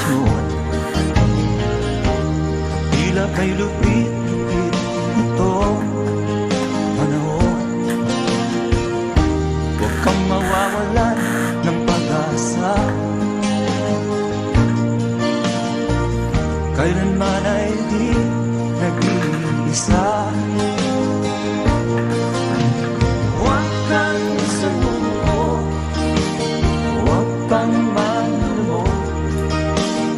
noon. Tila kay lupit-lupit itong panahon. Huwag kang mawawalan ng pag-asa, kailanman ay di nag-iisa. Huwag kang sumuko, huwag kang manlumod,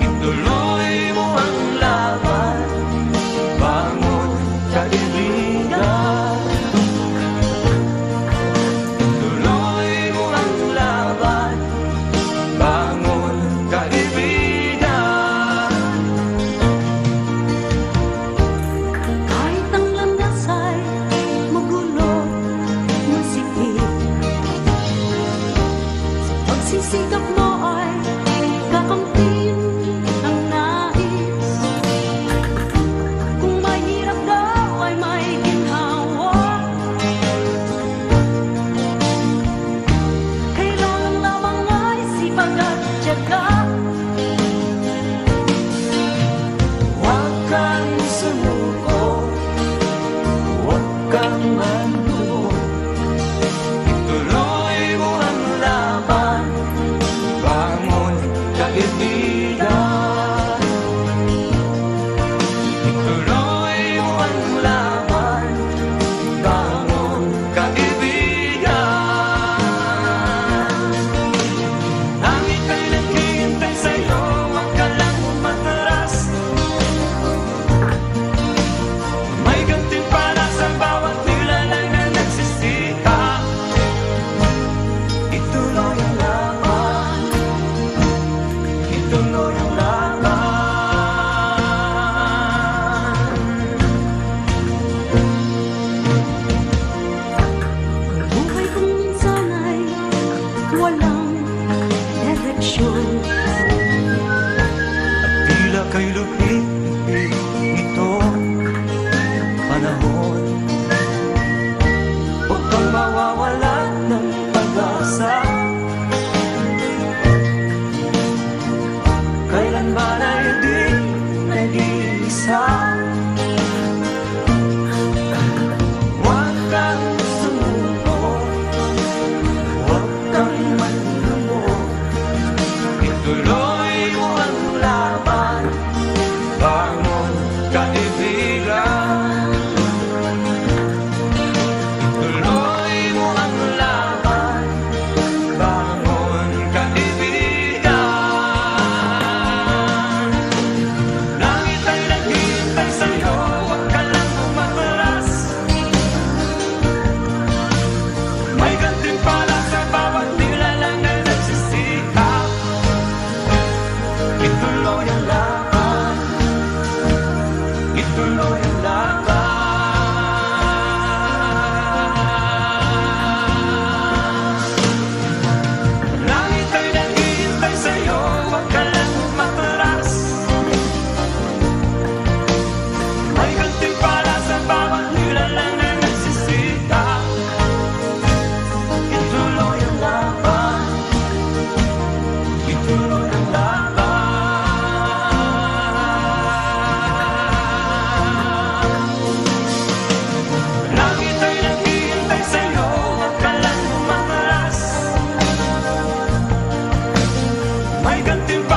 ituloy mo ang laban, bangon kaibigan. Ituloy mo ang laban, bangon kaibigan. Kahit ang landas ay magulo, masikip, sa pagsisikap mo ay kakamtin ang nais. Kung mahirap daw ay may ginhawa, kailangan lamang ay sipag at tiyaga. Huwag kang sumuko, huwag kang manlumod, ituloy mo ang laban, bangon kaibigan. Ituloy mo ang laban, bangon kaibigan. Langit ay naghihintay sa'yo, huwag ka lang umatras. May gantimpala sa bawat nilalang na nagsisikap. Ituloy ang laban, ituloy ang laban. Ang buhay kong minsan ay walang direksyon. Tila kay lupit-lupit itong panahon. Huwag kang mawawalan ng pag-asa, kailanman ay di nag-iisa. Huwag kang sumuko, huwag kang manlumod, ituloy mo ang laban, bangon kaibigan. Ituloy mo ang laban, bangon kaibigan. Langit ay naghihintay sa'yo, huwag ka lang umatras. May gantimpala sa bawat nilalang na nagsisikap. Ituloy ang laban, ituloy ang laban. Langit ay naghihintay sa'yo, huwag ka lang umatras. May gantimpala sa bawat nilalang na nagsisikap. Ituloy ang laban, ituloy ang laban. Langit ay naghihintay sa'yo, huwag ka lang umatras. May gantimpala